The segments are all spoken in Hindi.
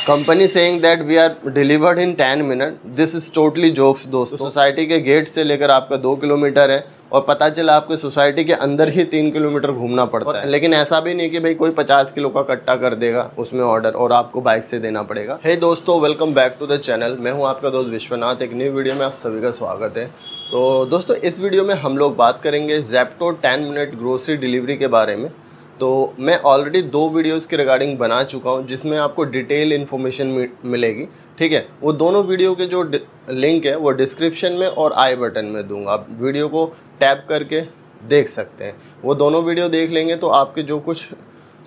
Company saying that we are delivered in 10 minute, this is totally jokes दोस्तों। सोसाइटी के गेट से लेकर आपका 2 किलोमीटर है और पता चला आपके सोसाइटी के अंदर ही 3 किलोमीटर घूमना पड़ता है। लेकिन ऐसा भी नहीं कि भाई कोई 50 किलो का कट्टा कर देगा उसमें ऑर्डर और आपको बाइक से देना पड़ेगा। हे दोस्तों, welcome back to the channel. मैं हूं आपका दोस्त विश्वनाथ। एक न्यू वीडियो में आप सभी का स्वागत है। तो दोस्तों, इस वीडियो में हम लोग बात करेंगे ज़ेप्टो 10 मिनट ग्रोसरी डिलीवरी के बारे में। तो मैं ऑलरेडी 2 वीडियोस के रिगार्डिंग बना चुका हूं जिसमें आपको डिटेल इन्फॉर्मेशन मिलेगी। ठीक है, वो दोनों वीडियो के जो लिंक है वो डिस्क्रिप्शन में और आई बटन में दूंगा। आप वीडियो को टैप करके देख सकते हैं। वो दोनों वीडियो देख लेंगे तो आपके जो कुछ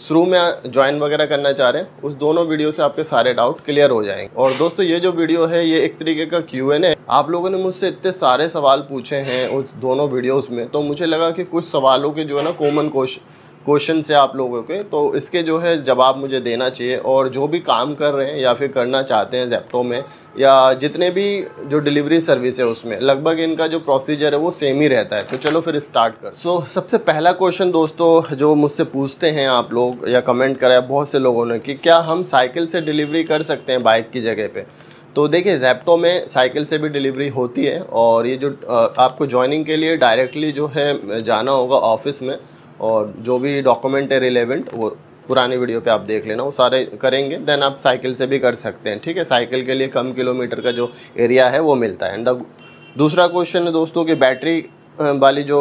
शुरू में ज्वाइन वगैरह करना चाह रहे हैं उस दोनों वीडियो से आपके सारे डाउट क्लियर हो जाएंगे। और दोस्तों, ये जो वीडियो है ये एक तरीके का Q&A है। आप लोगों ने मुझसे इतने सारे सवाल पूछे हैं उस दोनों वीडियोस में, तो मुझे लगा कि कुछ सवालों के जो है ना कॉमन क्वेश्चन से आप लोगों के, तो इसके जो है जवाब मुझे देना चाहिए। और जो भी काम कर रहे हैं या फिर करना चाहते हैं ज़ेप्टो में या जितने भी जो डिलीवरी सर्विस है उसमें, लगभग इनका जो प्रोसीजर है वो सेम ही रहता है। तो चलो फिर स्टार्ट कर। सबसे पहला क्वेश्चन दोस्तों जो मुझसे पूछते हैं आप लोग या कमेंट करा है बहुत से लोगों ने कि क्या हम साइकिल से डिलीवरी कर सकते हैं बाइक की जगह पे। तो देखिए, ज़ेप्टो में साइकिल से भी डिलीवरी होती है और ये जो आपको ज्वाइनिंग के लिए डायरेक्टली जो है जाना होगा ऑफिस में, और जो भी डॉक्यूमेंट है रिलेवेंट वो पुरानी वीडियो पे आप देख लेना, वो सारे करेंगे। देन आप साइकिल से भी कर सकते हैं। ठीक है, साइकिल के लिए कम किलोमीटर का जो एरिया है वो मिलता है। एंड दूसरा क्वेश्चन है दोस्तों कि बैटरी वाली जो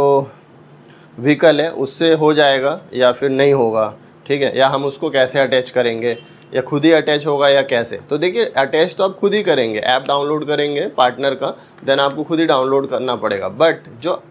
व्हीकल है उससे हो जाएगा या फिर नहीं होगा। ठीक है, या हम उसको कैसे अटैच करेंगे, या खुद ही अटैच होगा या कैसे। तो देखिए, अटैच तो आप खुद ही करेंगे, ऐप डाउनलोड करेंगे पार्टनर का, देन आपको खुद ही डाउनलोड करना पड़ेगा। बट जो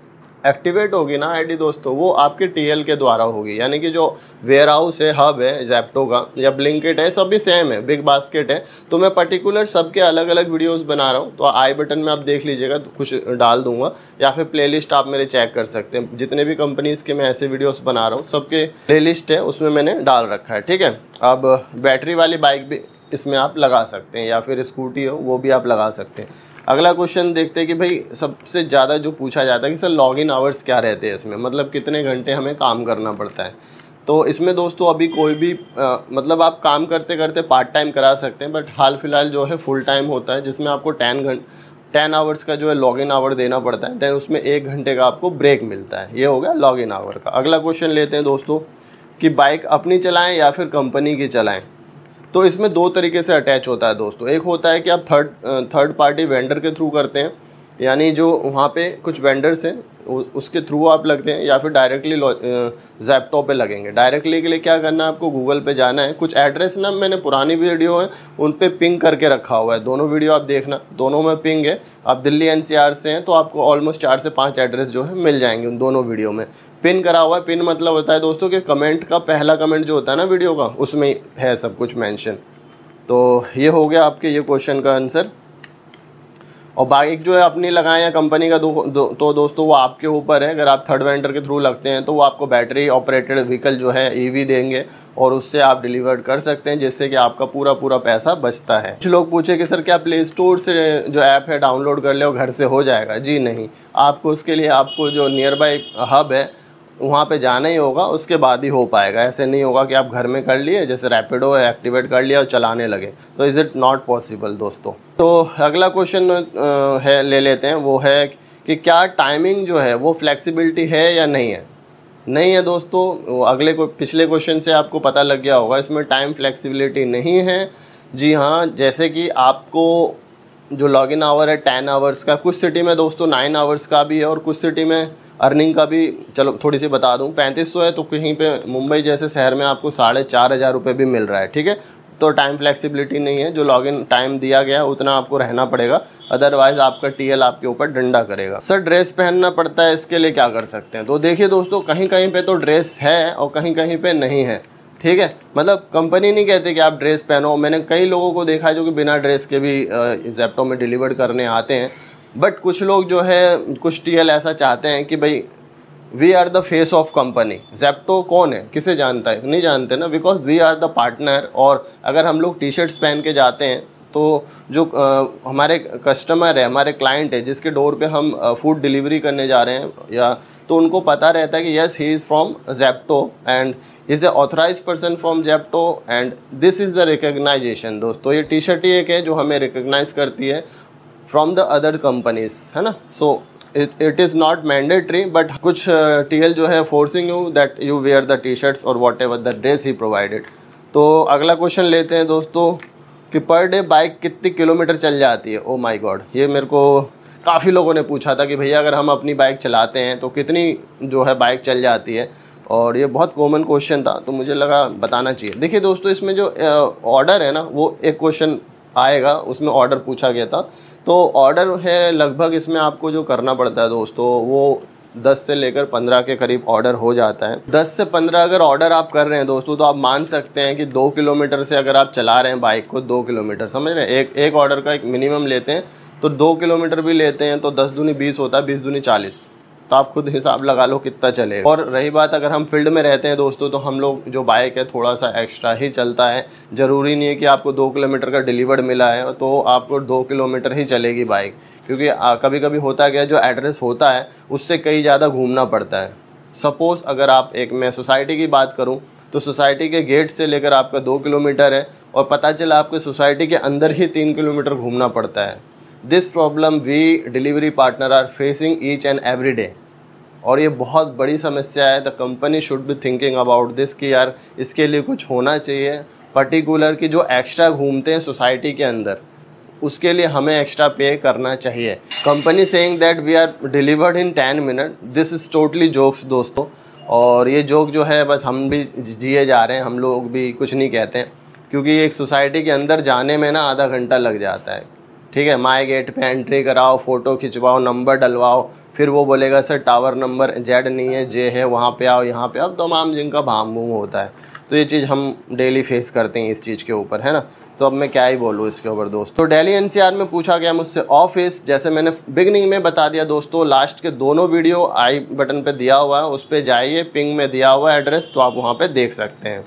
एक्टिवेट होगी ना आईडी दोस्तों, वो आपके टीएल के द्वारा होगी। यानी कि जो वेयर हाउस है, हब है ज़ेप्टो का या ब्लिंकिट है, सब भी सेम है, बिग बास्केट है। तो मैं पर्टिकुलर सबके अलग अलग वीडियोस बना रहा हूँ, तो आई बटन में आप देख लीजिएगा, तो कुछ डाल दूंगा, या फिर प्लेलिस्ट आप मेरे चेक कर सकते हैं। जितने भी कंपनीज़ के मैं ऐसे वीडियोस बना रहा हूँ सबके प्लेलिस्ट है, उसमें मैंने डाल रखा है। ठीक है, अब बैटरी वाली बाइक भी इसमें आप लगा सकते हैं, या फिर स्कूटी हो वो भी आप लगा सकते हैं। अगला क्वेश्चन देखते हैं कि भाई सबसे ज़्यादा जो पूछा जाता है कि सर लॉगिन आवर्स क्या रहते हैं इसमें, मतलब कितने घंटे हमें काम करना पड़ता है। तो इसमें दोस्तों अभी कोई भी मतलब आप काम करते करते पार्ट टाइम करा सकते हैं, बट हाल फिलहाल जो है फुल टाइम होता है जिसमें आपको 10 आवर्स का जो है लॉगिन आवर देना पड़ता है। दैन उसमें 1 घंटे का आपको ब्रेक मिलता है। ये हो गया लॉगिन आवर का। अगला क्वेश्चन लेते हैं दोस्तों कि बाइक अपनी चलाएँ या फिर कंपनी की चलाएँ। तो इसमें 2 तरीके से अटैच होता है दोस्तों। एक होता है कि आप थर्ड पार्टी वेंडर के थ्रू करते हैं, यानी जो वहाँ पे कुछ वेंडर्स हैं उसके थ्रू आप लगते हैं, या फिर डायरेक्टली ज़ेप्टो पे लगेंगे। डायरेक्टली के लिए क्या करना है, आपको गूगल पे जाना है। कुछ एड्रेस ना मैंने पुरानी वीडियो है उन पे पिंग करके रखा हुआ है, दोनों वीडियो आप देखना, दोनों में पिंग है। आप दिल्ली NCR से हैं तो आपको ऑलमोस्ट 4 से 5 एड्रेस जो है मिल जाएंगे उन दोनों वीडियो में। पिन करा हुआ है। पिन मतलब होता है दोस्तों कि कमेंट का पहला कमेंट जो होता है ना वीडियो का, उसमें है सब कुछ मेंशन। तो ये हो गया आपके ये क्वेश्चन का आंसर। और बाइक जो है अपनी लगाएं या कंपनी का तो दोस्तों वो आपके ऊपर है। अगर आप थर्ड वेंडर के थ्रू लगते हैं तो वो आपको बैटरी ऑपरेटेड व्हीकल जो है EV देंगे और उससे आप डिलीवर कर सकते हैं, जिससे कि आपका पूरा पैसा बचता है। कुछ लोग पूछे कि सर क्या प्ले स्टोर से जो ऐप है डाउनलोड कर ले और घर से हो जाएगा। जी नहीं, आपको उसके लिए आपको जो नियर बाई हब है वहाँ पे जाना ही होगा, उसके बाद ही हो पाएगा। ऐसे नहीं होगा कि आप घर में कर लिए, जैसे रैपिडो है एक्टिवेट कर लिया और चलाने लगे, तो इज़ इट नॉट पॉसिबल दोस्तों। तो अगला क्वेश्चन है ले लेते हैं, वो है कि क्या टाइमिंग जो है वो फ्लेक्सिबिलिटी है या नहीं है। नहीं है दोस्तों, अगले पिछले क्वेश्चन से आपको पता लग गया होगा, इसमें टाइम फ्लेक्सिबिलिटी नहीं है। जी हाँ, जैसे कि आपको जो लॉगिन आवर है 10 आवर्स का, कुछ सिटी में दोस्तों 9 आवर्स का भी है और कुछ सिटी में अर्निंग का भी, चलो थोड़ी सी बता दूं, 3500 है तो कहीं पे मुंबई जैसे शहर में आपको 4500 रुपये भी मिल रहा है। ठीक है, तो टाइम फ्लेक्सिबिलिटी नहीं है। जो लॉगिन टाइम दिया गया है उतना आपको रहना पड़ेगा, अदरवाइज आपका TL आपके ऊपर डंडा करेगा। सर ड्रेस पहनना पड़ता है, इसके लिए क्या कर सकते हैं। तो देखिए दोस्तों, कहीं कहीं पे तो ड्रेस है और कहीं कहीं पे नहीं है। ठीक है, मतलब कंपनी नहीं कहते कि आप ड्रेस पहनो। मैंने कई लोगों को देखा है जो कि बिना ड्रेस के भी ज़ेप्टो में डिलीवर करने आते हैं। बट कुछ लोग जो है, कुछ TL ऐसा चाहते हैं कि भाई we are the face of company. Zepto कौन है, किसे जानता है, नहीं जानते ना, because we are the partner. और अगर हम लोग T-शर्ट्स पहन के जाते हैं तो जो हमारे कस्टमर है, हमारे क्लाइंट है, जिसके डोर पे हम फूड डिलीवरी करने जा रहे हैं, या तो उनको पता रहता है कि yes he is from Zepto and is a authorize person from Zepto and this is the recognization. दोस्तों ये टी शर्ट ही एक है जो हमें रिकग्नाइज करती है फ्रॉम द अदर कंपनीज, है ना। So it is not mandatory, but कुछ टीएल जो है forcing you that you wear the T shirts और वॉट एवर द ड्रेस ही प्रोवाइडेड। तो अगला क्वेश्चन लेते हैं दोस्तों कि पर डे बाइक कितनी किलोमीटर चल जाती है। ओ माय गॉड, ये मेरे को काफ़ी लोगों ने पूछा था कि भैया अगर हम अपनी बाइक चलाते हैं तो कितनी जो है बाइक चल जाती है, और ये बहुत कॉमन क्वेश्चन था तो मुझे लगा बताना चाहिए। देखिए दोस्तों, इसमें जो ऑर्डर है ना, वो एक क्वेश्चन आएगा उसमें ऑर्डर पूछा गया था। तो ऑर्डर है लगभग इसमें आपको जो करना पड़ता है दोस्तों वो 10 से लेकर 15 के करीब ऑर्डर हो जाता है। 10 से 15 अगर ऑर्डर आप कर रहे हैं दोस्तों तो आप मान सकते हैं कि 2 किलोमीटर से अगर आप चला रहे हैं बाइक को, 2 किलोमीटर समझ रहे हैं, एक ऑर्डर का एक मिनिमम लेते हैं तो 2 किलोमीटर भी लेते हैं तो 10 दूनी 20 होता है, 20 दूनी 40, तो आप खुद हिसाब लगा लो कितना चलेगा। और रही बात अगर हम फील्ड में रहते हैं दोस्तों तो हम लोग जो बाइक है थोड़ा सा एक्स्ट्रा ही चलता है। ज़रूरी नहीं है कि आपको 2 किलोमीटर का डिलीवर्ड मिला है तो आपको 2 किलोमीटर ही चलेगी बाइक, क्योंकि कभी कभी होता क्या है, जो एड्रेस होता है उससे कई ज़्यादा घूमना पड़ता है। सपोज़ अगर आप मैं सोसाइटी की बात करूँ तो सोसाइटी के गेट से लेकर आपका 2 किलोमीटर है और पता चला आपके सोसाइटी के अंदर ही 3 किलोमीटर घूमना पड़ता है। This problem we delivery partner are facing each and every day, और ये बहुत बड़ी समस्या है। The company should be thinking about this कि यार इसके लिए कुछ होना चाहिए पर्टिकुलर कि जो एक्स्ट्रा घूमते हैं सोसाइटी के अंदर उसके लिए हमें एक्स्ट्रा पे करना चाहिए। Company saying that we are delivered in 10 minute, this is totally jokes दोस्तों, और ये जोक जो है बस हम भी जिए जा रहे हैं, हम लोग भी कुछ नहीं कहते हैं, क्योंकि एक सोसाइटी के अंदर जाने में ना आधा घंटा लग जाता है। ठीक है, माई गेट पे एंट्री कराओ, फ़ोटो खिंचवाओ, नंबर डलवाओ, फिर वो बोलेगा सर टावर नंबर जेड नहीं है जे है, वहाँ पे आओ, यहाँ पे आओ, तमाम जिनका भाम भूम होता है। तो ये चीज़ हम डेली फेस करते हैं इस चीज़ के ऊपर, है ना। तो अब मैं क्या ही बोलूँ इसके ऊपर दोस्तों। तो दिल्ली एनसीआर में पूछा गया मुझसे ऑफिस, जैसे मैंने बिगनिंग में बता दिया दोस्तों, लास्ट के दोनों वीडियो आई बटन पे दिया हुआ है, उस पर जाइए, पिंग में दिया हुआ है एड्रेस, तो आप वहाँ पे देख सकते हैं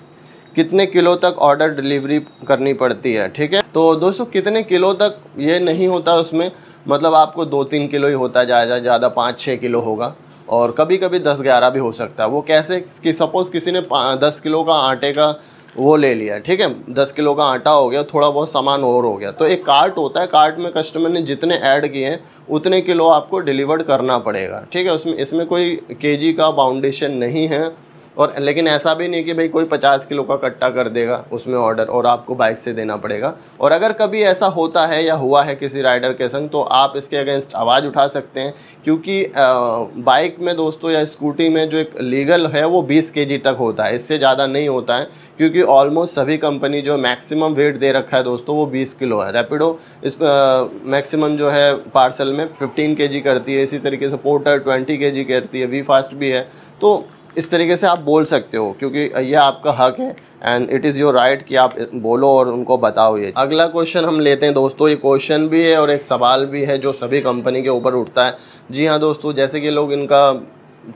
कितने किलो तक ऑर्डर डिलीवरी करनी पड़ती है। ठीक है, तो दोस्तों कितने किलो तक ये नहीं होता उसमें, मतलब आपको 2-3 किलो ही होता है, ज़्यादा 5-6 किलो होगा, और कभी कभी 10-11 भी हो सकता है। वो कैसे कि सपोज़ किसी ने 10 किलो का आटे का वो ले लिया, ठीक है, 10 किलो का आटा हो गया, थोड़ा बहुत सामान और हो गया, तो एक कार्ट होता है, कार्ट में कस्टमर ने जितने ऐड किए हैं उतने किलो आपको डिलीवर्ड करना पड़ेगा। ठीक है, इसमें कोई केजी का बाउंडेशन नहीं है, और लेकिन ऐसा भी नहीं कि भाई कोई 50 किलो का कट्टा कर देगा उसमें ऑर्डर और आपको बाइक से देना पड़ेगा। और अगर कभी ऐसा होता है या हुआ है किसी राइडर के संग तो आप इसके अगेंस्ट आवाज़ उठा सकते हैं, क्योंकि बाइक में दोस्तों या स्कूटी में जो एक लीगल है वो 20 केजी तक होता है, इससे ज़्यादा नहीं होता है, क्योंकि ऑलमोस्ट सभी कंपनी जो मैक्सिमम वेट दे रखा है दोस्तों वो 20 किलो है। रैपिडो इस मैक्सिमम जो है पार्सल में 15 केजी करती है, इसी तरीके से पोर्टर 20 केजी करती है, वी फास्ट भी है। तो इस तरीके से आप बोल सकते हो, क्योंकि यह आपका हक है and it is your right कि आप बोलो और उनको बताओ। ये अगला क्वेश्चन हम लेते हैं दोस्तों, ये क्वेश्चन भी है और एक सवाल भी है जो सभी कंपनी के ऊपर उठता है। जी हाँ दोस्तों, जैसे कि लोग इनका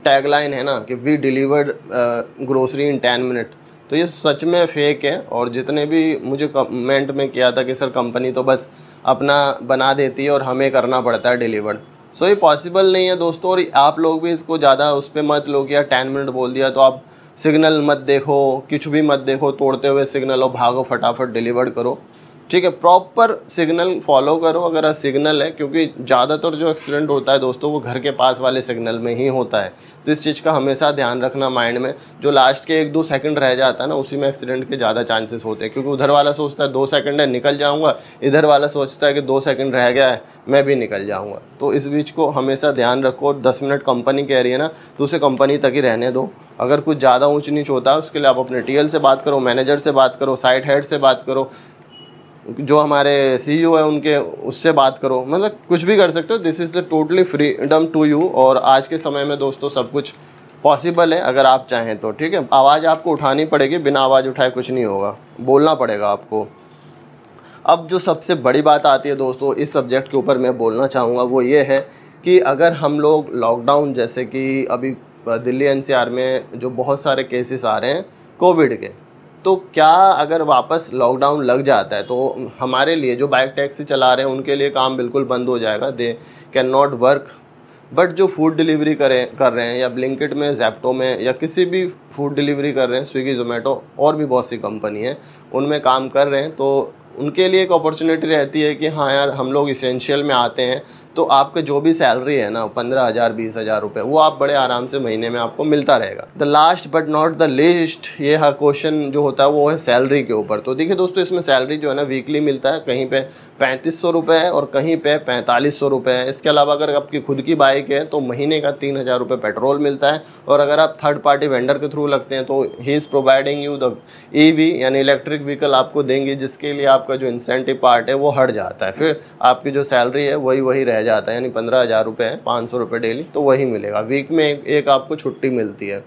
टैगलाइन है ना कि we delivered grocery in 10 minute, तो ये सच में फेक है। और जितने भी मुझे कमेंट में किया था कि सर कंपनी तो बस अपना बना देती है और हमें करना पड़ता है डिलीवर्ड, सो ये पॉसिबल नहीं है दोस्तों। और आप लोग भी इसको ज़्यादा उस पर मत लो कि यार 10 मिनट बोल दिया तो आप सिग्नल मत देखो, कुछ भी मत देखो, तोड़ते हुए सिग्नल और भागो फटाफट डिलीवर्ड करो। ठीक है, प्रॉपर सिग्नल फॉलो करो अगर सिग्नल है, क्योंकि ज़्यादातर जो एक्सीडेंट होता है दोस्तों वो घर के पास वाले सिग्नल में ही होता है। तो इस चीज़ का हमेशा ध्यान रखना माइंड में, जो लास्ट के 1-2 सेकंड रह जाता है ना उसी में एक्सीडेंट के ज़्यादा चांसेस होते हैं, क्योंकि उधर वाला सोचता है 2 सेकंड है निकल जाऊँगा, इधर वाला सोचता है कि 2 सेकंड रह गया है मैं भी निकल जाऊँगा। तो इस बीच को हमेशा ध्यान रखो। 10 मिनट कंपनी कह रही है ना तो उसे कंपनी तक ही रहने दो। अगर कुछ ज़्यादा ऊँच नीच होता है उसके लिए आप अपने TL से बात करो, मैनेजर से बात करो, साइट हेड से बात करो, जो हमारे CEO है उनके उससे बात करो, मतलब कुछ भी कर सकते हो। This is the totally freedom to you. और आज के समय में दोस्तों सब कुछ पॉसिबल है अगर आप चाहें तो। ठीक है, आवाज़ आपको उठानी पड़ेगी, बिना आवाज़ उठाए कुछ नहीं होगा, बोलना पड़ेगा आपको। अब जो सबसे बड़ी बात आती है दोस्तों इस सब्जेक्ट के ऊपर मैं बोलना चाहूँगा वो ये है कि अगर हम लोग लॉकडाउन, जैसे कि अभी दिल्ली NCR में जो बहुत सारे केसेस आ रहे हैं कोविड के, तो क्या अगर वापस लॉकडाउन लग जाता है तो हमारे लिए जो बाइक टैक्सी चला रहे हैं उनके लिए काम बिल्कुल बंद हो जाएगा। They can not work but जो फूड डिलीवरी कर रहे हैं या ब्लिंकिट में, ज़ेप्टो में या किसी भी फूड डिलीवरी कर रहे हैं, स्विगी, ज़ोमैटो और भी बहुत सी कंपनी है उनमें काम कर रहे हैं, तो उनके लिए एक अपॉर्चुनिटी रहती है कि हाँ यार हम लोग इसेंशियल में आते हैं, तो आपके जो भी सैलरी है ना 15,000 20,000 रुपये, वो आप बड़े आराम से महीने में आपको मिलता रहेगा। The last but not the least, ये क्वेश्चन जो होता है वो है सैलरी के ऊपर। तो देखिए दोस्तों, इसमें सैलरी जो है ना वीकली मिलता है, कहीं पे 3500 रुपये है और कहीं पे 4500 रुपये है। इसके अलावा अगर आपकी खुद की बाइक है तो महीने का 3000 रुपये पेट्रोल मिलता है, और अगर आप थर्ड पार्टी वेंडर के थ्रू लगते हैं तो he is providing you the EV यानी इलेक्ट्रिक व्हीकल आपको देंगे, जिसके लिए आपका जो इंसेंटिव पार्ट है वो हट जाता है। फिर आपकी जो सैलरी है वही रह जाता है, यानी 15,000 रुपये है, 500 रुपये डेली तो वही मिलेगा। वीक में एक आपको छुट्टी मिलती है।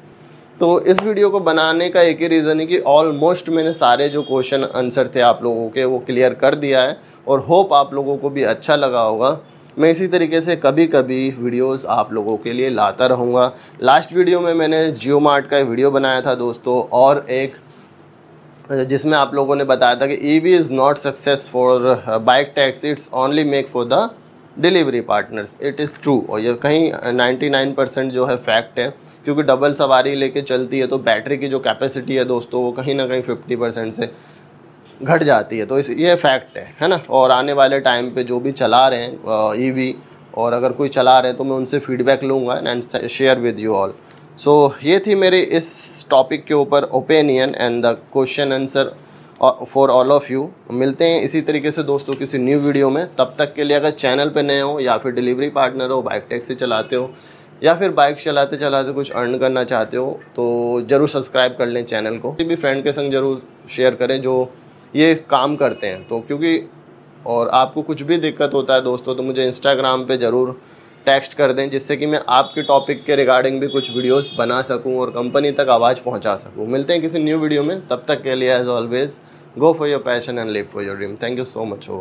तो इस वीडियो को बनाने का एक ही रीज़न है कि ऑलमोस्ट मैंने सारे जो क्वेश्चन आंसर थे आप लोगों के वो क्लियर कर दिया है, और होप आप लोगों को भी अच्छा लगा होगा। मैं इसी तरीके से कभी कभी वीडियोस आप लोगों के लिए लाता रहूँगा। लास्ट वीडियो में मैंने जियो मार्ट का वीडियो बनाया था दोस्तों, और एक जिसमें आप लोगों ने बताया था कि EV is not success for bike taxi, it's only make for the delivery partners. It is true, और ये कहीं 99% जो है फैक्ट है, क्योंकि डबल सवारी लेके चलती है तो बैटरी की जो कैपेसिटी है दोस्तों वो कहीं ना कहीं 50% से घट जाती है। तो ये फैक्ट है ना। और आने वाले टाइम पे जो भी चला रहे हैं ईवी, और अगर कोई चला रहे हैं तो मैं उनसे फीडबैक लूँगा and share with you all. So ये थी मेरी इस टॉपिक के ऊपर opinion and the question answer for all of you. मिलते हैं इसी तरीके से दोस्तों किसी न्यू वीडियो में। तब तक के लिए अगर चैनल पे नए हो या फिर डिलीवरी पार्टनर हो, बाइक टैक्सी चलाते हो, या फिर बाइक चलाते चलाते कुछ अर्न करना चाहते हो, तो ज़रूर सब्सक्राइब कर लें चैनल को। किसी भी फ्रेंड के संग ज़रूर शेयर करें जो ये काम करते हैं। तो क्योंकि और आपको कुछ भी दिक्कत होता है दोस्तों तो मुझे इंस्टाग्राम पे ज़रूर टेक्स्ट कर दें, जिससे कि मैं आपके टॉपिक के रिगार्डिंग भी कुछ वीडियोस बना सकूं और कंपनी तक आवाज़ पहुंचा सकूं। मिलते हैं किसी न्यू वीडियो में, तब तक के लिए as always go for your passion and live for your dream. Thank you so much for